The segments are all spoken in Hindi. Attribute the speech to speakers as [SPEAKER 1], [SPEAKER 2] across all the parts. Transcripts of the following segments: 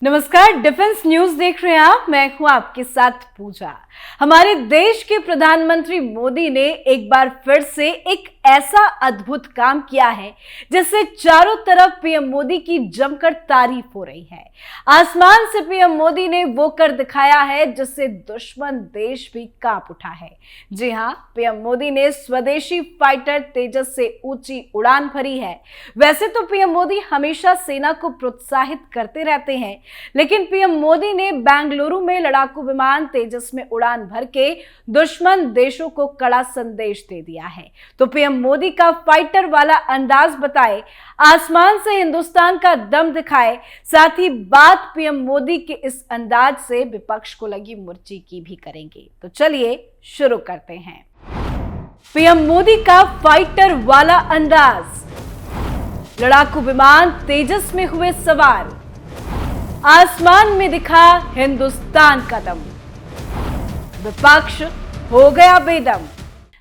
[SPEAKER 1] नमस्कार, डिफेंस न्यूज देख रहे हैं आप। मैं हूं आपके साथ पूजा। हमारे देश के प्रधानमंत्री मोदी ने एक बार फिर से एक ऐसा अद्भुत काम किया है जिससे चारों तरफ पीएम मोदी की जमकर तारीफ हो रही है। आसमान से पीएम मोदी ने वो कर दिखाया है जिससे दुश्मन देश भी कांप उठा है। जी हां, पीएम मोदी ने स्वदेशी फाइटर तेजस से ऊंची उड़ान भरी है। वैसे तो पीएम मोदी हमेशा सेना को प्रोत्साहित करते रहते हैं, लेकिन पीएम मोदी ने बेंगलुरु में लड़ाकू विमान तेजस में उड़ान भर के दुश्मन देशों को कड़ा संदेश दे दिया है। तो पीएम मोदी का फाइटर वाला अंदाज बताए, आसमान से हिंदुस्तान का दम दिखाए। साथ ही बात पीएम मोदी के इस अंदाज से विपक्ष को लगी मुर्ची की भी करेंगे। तो चलिए शुरू करते हैं। पीएम मोदी का फाइटर वाला अंदाज, लड़ाकू विमान तेजस में हुए सवार, आसमान में दिखा हिंदुस्तान का दम, विपक्ष हो गया बेदम।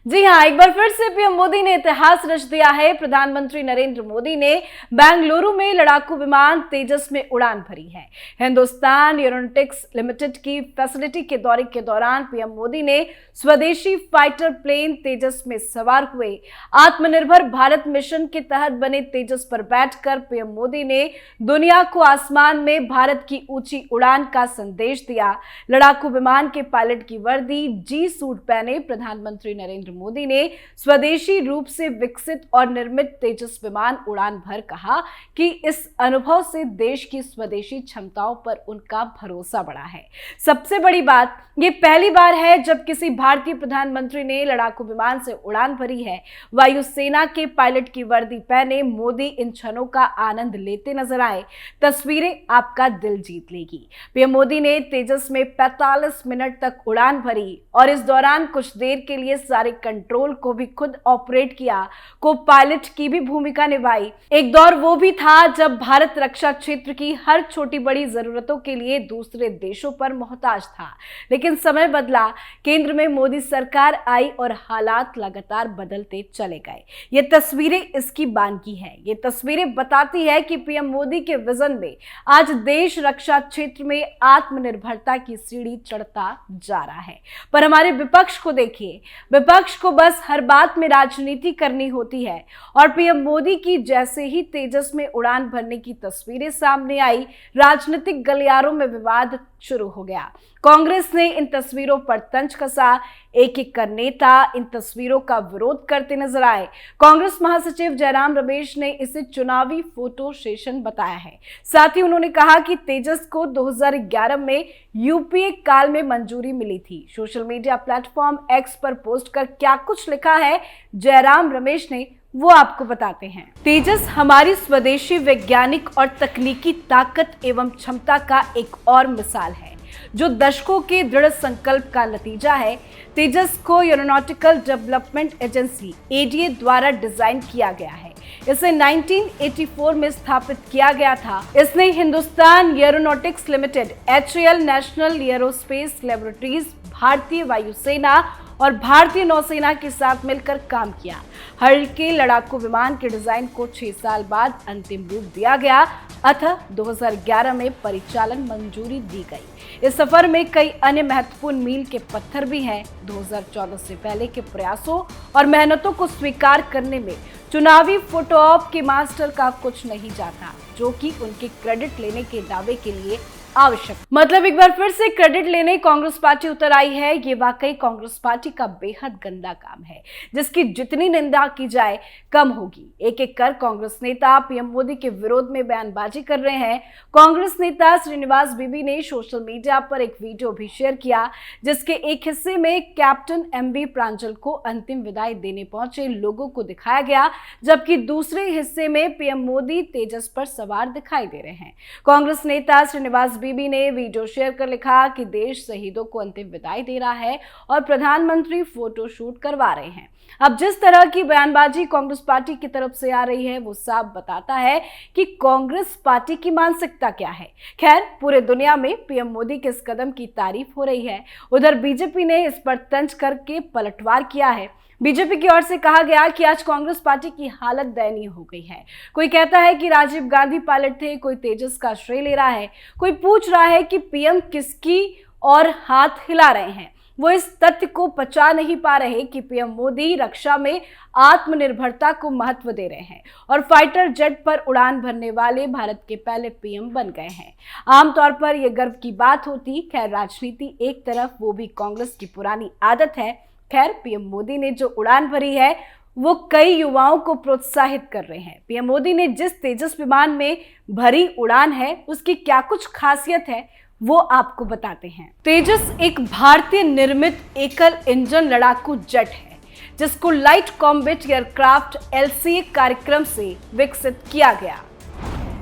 [SPEAKER 1] जी हां, एक बार फिर से पीएम मोदी ने इतिहास रच दिया है। प्रधानमंत्री नरेंद्र मोदी ने बेंगलुरु में लड़ाकू विमान तेजस में उड़ान भरी है। हिंदुस्तान एरोनॉटिक्स लिमिटेड की फैसिलिटी के दौरे के दौरान पीएम मोदी ने स्वदेशी फाइटर प्लेन तेजस में सवार हुए। आत्मनिर्भर भारत मिशन के तहत बने तेजस पर बैठकर पीएम मोदी ने दुनिया को आसमान में भारत की ऊंची उड़ान का संदेश दिया। लड़ाकू विमान के पायलट की वर्दी, जी सूट पहने प्रधानमंत्री नरेंद्र मोदी ने स्वदेशी रूप से विकसित और निर्मित तेजस विमान उड़ान भर कहा कि इस अनुभव से देश की स्वदेशी क्षमताओं पर उनका भरोसा बढ़ा है। सबसे बड़ी बात, ये पहली बार है जब किसी भारतीय प्रधानमंत्री ने लड़ाकू विमान से उड़ान भरी है। वायुसेना के पायलट की वर्दी पहने मोदी इन क्षणों का आनंद लेते नजर आए। तस्वीरें आपका दिल जीत लेगी। पीएम मोदी ने तेजस में 45 मिनट तक उड़ान भरी और इस दौरान कुछ देर के लिए सारे कंट्रोल को भी खुद ऑपरेट किया। को पायलट की भी भूमिका निभाई। एक दौर वो भी था जब भारत रक्षा क्षेत्र की हर छोटी बड़ी जरूरतों के लिए दूसरे देशों पर मोहताज था, लेकिन समय बदला, केंद्र में मोदी सरकार आई और हालात लगातार बदलते चले गए। ये तस्वीरें इसकी बानगी है। ये तस्वीरें बताती है कि पीएम मोदी के विजन में आज देश रक्षा क्षेत्र में आत्मनिर्भरता की सीढ़ी चढ़ता जा रहा है। पर हमारे विपक्ष को देखिए, विपक्ष को बस हर बात में राजनीति करनी होती है और पीएम मोदी की जैसे ही तेजस में उड़ान भरने की तस्वीरें सामने आई, राजनीतिक गलियारों में विवाद शुरू हो गया। कांग्रेस ने इन तस्वीरों पर तंज कसा। एक एक कर नेता इन तस्वीरों का विरोध करते नजर आए। कांग्रेस महासचिव जयराम रमेश ने इसे चुनावी फोटो सेशन बताया है। साथ ही उन्होंने कहा कि तेजस को 2011 में यूपीए काल में मंजूरी मिली थी। सोशल मीडिया प्लेटफॉर्म एक्स पर पोस्ट कर क्या कुछ लिखा है जयराम रमेश ने, वो आपको बताते हैं। तेजस हमारी स्वदेशी वैज्ञानिक और तकनीकी ताकत एवं क्षमता का एक और मिसाल है, जो दशकों के दृढ़ संकल्प का नतीजा है। तेजस को एरोनॉटिकल डेवलपमेंट एजेंसी एडीए द्वारा डिजाइन किया गया है। इसे 1984 में स्थापित किया गया था। इसने Hindustan aeronautics limited, HAL national aerospace laboratories, भारतीय वायुसेना और भारतीय नौसेना के साथ मिलकर काम किया। हल्के लड़ाकू विमान के डिजाइन को 6 साल बाद अंतिम रूप दिया गया, अतः 2011 में परिचालन मंजूरी दी गई। इस सफर में कई अन्य महत्वपूर्ण मील के पत्थर भी हैं। 2014 से पहले के प्रयासों और मेहनतों को स्वीकार करने में चुनावी फोटो ऑप के मास्टर का कुछ नहीं जाता, जो कि उनके क्रेडिट लेने के दावे के लिए आवश्यक। मतलब एक बार फिर से क्रेडिट लेने कांग्रेस पार्टी उतर आई है। ये वाकई कांग्रेस पार्टी का बेहद गंदा काम है, जिसकी जितनी निंदा की जाए कम होगी। एक एक कर कांग्रेस नेता पीएम मोदी के विरोध में बयानबाजी कर रहे हैं। कांग्रेस नेता श्रीनिवास बीबी ने सोशल मीडिया पर एक वीडियो भी शेयर किया, जिसके एक हिस्से में कैप्टन MV प्रांजल को अंतिम विदाई देने पहुंचे लोगों को दिखाया गया, जबकि दूसरे हिस्से में पीएम मोदी तेजस पर सवार दिखाई दे रहे हैं। कांग्रेस नेता श्रीनिवास बीबी ने वीडियो शेयर कर लिखा कि देश शहीदों को अंतिम विदाई दे रहा है और प्रधानमंत्री फोटो शूट करवा रहे हैं। अब जिस तरह की बयानबाजी कांग्रेस पार्टी की तरफ से आ रही है, वो साफ बताता है कि कांग्रेस पार्टी की मानसिकता क्या है। खैर, पूरे दुनिया में पीएम मोदी के इस कदम की तारीफ हो रही है। उधर बीजेपी ने इस पर तंज करके पलटवार किया है। बीजेपी की ओर से कहा गया कि आज कांग्रेस पार्टी की हालत दयनीय हो गई है। कोई कहता है कि राजीव गांधी पायलट थे, कोई तेजस का श्रेय ले रहा है, कोई पूछ रहा है कि पीएम किसकी और हाथ हिला रहे हैं। वो इस तथ्य को पचा नहीं पा रहे कि पीएम मोदी रक्षा में आत्मनिर्भरता को महत्व दे रहे हैं और फाइटर जेट पर उड़ान भरने वाले भारत के पहले पीएम बन गए हैं। आमतौर पर यह गर्व की बात होती, खैर राजनीति एक तरफ, वो भी कांग्रेस की पुरानी आदत है। खैर पीएम मोदी ने जो उड़ान भरी है वो कई युवाओं को प्रोत्साहित कर रहे हैं। पीएम मोदी ने जिस तेजस विमान में भरी उड़ान है उसकी क्या कुछ खासियत है वो आपको बताते हैं। तेजस एक भारतीय निर्मित एकल इंजन लड़ाकू जेट है जिसको लाइट कॉम्बैट एयरक्राफ्ट LCA कार्यक्रम से विकसित किया गया।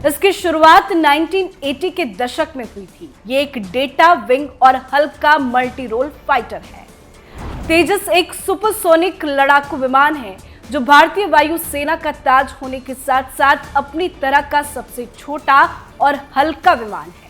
[SPEAKER 1] इसकी शुरुआत 1980 के दशक में हुई थी। ये एक डेटा विंग और हल्का मल्टी रोल फाइटर है। तेजस एक सुपरसोनिक लड़ाकू विमान है जो भारतीय वायु सेना का ताज होने के साथ साथ अपनी तरह का सबसे छोटा और हल्का विमान है।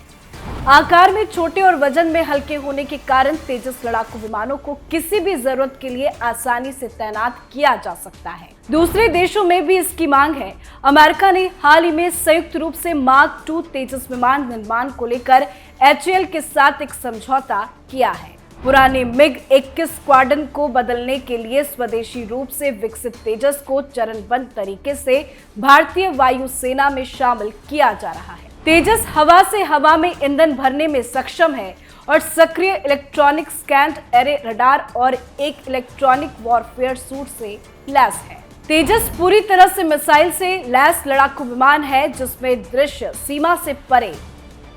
[SPEAKER 1] आकार में छोटे और वजन में हल्के होने के कारण तेजस लड़ाकू विमानों को किसी भी जरूरत के लिए आसानी से तैनात किया जा सकता है। दूसरे देशों में भी इसकी मांग है। अमेरिका ने हाल ही में संयुक्त रूप से मार्क II तेजस विमान निर्माण को लेकर HAL के साथ एक समझौता किया है। पुराने MiG-21 स्क्वाड्रन को बदलने के लिए स्वदेशी रूप से विकसित तेजस को चरणबद्ध तरीके से भारतीय वायु सेना में शामिल किया जा रहा है। तेजस हवा से हवा में ईंधन भरने में सक्षम है और सक्रिय इलेक्ट्रॉनिक स्कैन एरे रडार और एक इलेक्ट्रॉनिक वॉरफेयर सूट से लैस है। तेजस पूरी तरह से मिसाइल से लैस लड़ाकू विमान है जिसमें दृश्य सीमा से परे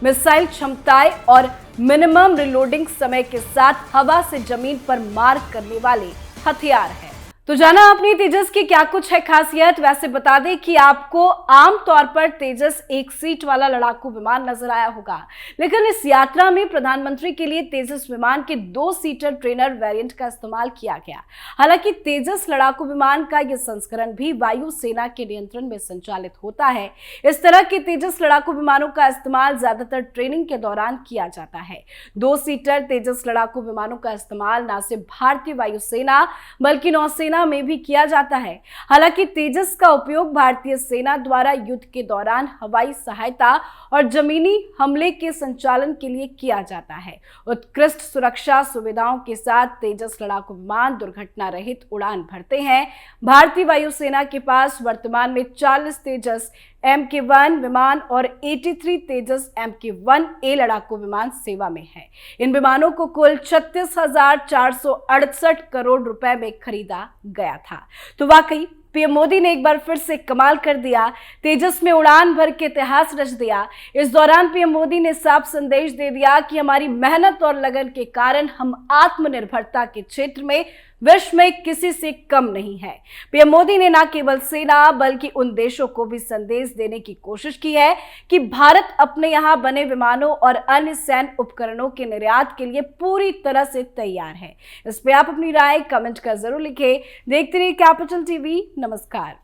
[SPEAKER 1] मिसाइल क्षमताएं और मिनिमम रिलोडिंग समय के साथ हवा से जमीन पर मार करने वाले हथियार है। तो जाना आपने तेजस की क्या कुछ है खासियत। वैसे बता दें कि आपको आमतौर पर तेजस एक सीट वाला लड़ाकू विमान नजर आया होगा, लेकिन इस यात्रा में प्रधानमंत्री के लिए तेजस विमान के 2 सीटर ट्रेनर वेरिएंट का इस्तेमाल किया गया। हालांकि तेजस लड़ाकू विमान का यह संस्करण भी वायु सेना के नियंत्रण में संचालित होता है। इस तरह के तेजस लड़ाकू विमानों का इस्तेमाल ज्यादातर ट्रेनिंग के दौरान किया जाता है। 2 सीटर तेजस लड़ाकू विमानों का इस्तेमाल न सिर्फ भारतीय वायुसेना बल्कि नौसेना में भी किया जाता है। हालांकि तेजस का उपयोग भारतीय सेना द्वारा युद्ध के दौरान हवाई सहायता और जमीनी हमले के संचालन के लिए किया जाता है। उत्कृष्ट सुरक्षा सुविधाओं के साथ तेजस लड़ाकू विमान दुर्घटना रहित उड़ान भरते हैं। भारतीय वायुसेना के पास वर्तमान में 40 तेजस MK-1 विमान और 83 तेजस MK-1A लड़ाकू विमान सेवा में है। इन विमानों को कुल 36,468 करोड़ रुपए में खरीदा गया था। तो वाकई पीएम मोदी ने एक बार फिर से कमाल कर दिया, तेजस में उड़ान भर के इतिहास रच दिया। इस दौरान पीएम मोदी ने साफ संदेश दे दिया कि हमारी मेहनत और लगन के कारण हम आत्मनिर्भरता के क्षेत्र में विश्व में किसी से कम नहीं है। पीएम मोदी ने न केवल सेना बल्कि उन देशों को भी संदेश देने की कोशिश की है कि भारत अपने यहाँ बने विमानों और अन्य सैन्य उपकरणों के निर्यात के लिए पूरी तरह से तैयार है। इस पे आप अपनी राय कमेंट कर जरूर लिखें। देखते रहिए कैपिटल टीवी। नमस्कार।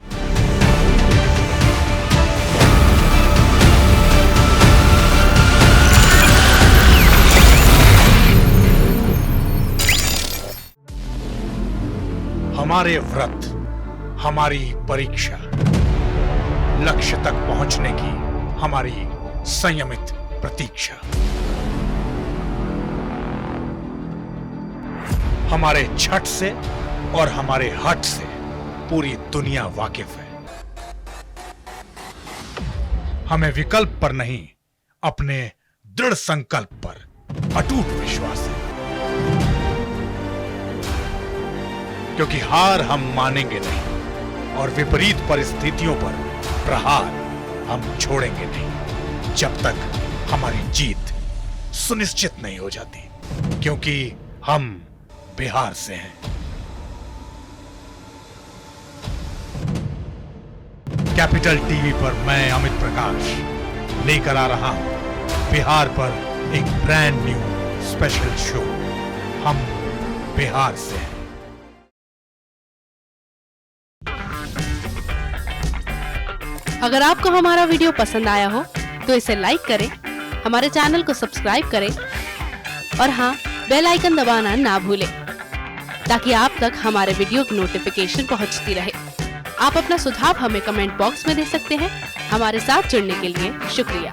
[SPEAKER 2] हमारे व्रत, हमारी परीक्षा, लक्ष्य तक पहुंचने की हमारी संयमित प्रतीक्षा। हमारे छठ से और हमारे हठ से पूरी दुनिया वाकिफ है। हमें विकल्प पर नहीं, अपने दृढ़ संकल्प पर अटूट विश्वास है, क्योंकि हार हम मानेंगे नहीं और विपरीत परिस्थितियों पर प्रहार हम छोड़ेंगे नहीं जब तक हमारी जीत सुनिश्चित नहीं हो जाती, क्योंकि हम बिहार से हैं। कैपिटल टीवी पर मैं अमित प्रकाश लेकर आ रहा हूं बिहार पर एक ब्रांड न्यू स्पेशल शो, हम बिहार से हैं।
[SPEAKER 3] अगर आपको हमारा वीडियो पसंद आया हो तो इसे लाइक करें, हमारे चैनल को सब्सक्राइब करें और हाँ, बेल आइकन दबाना ना भूलें। ताकि आप तक हमारे वीडियो की नोटिफिकेशन पहुंचती रहे। आप अपना सुझाव हमें कमेंट बॉक्स में दे सकते हैं। हमारे साथ जुड़ने के लिए शुक्रिया।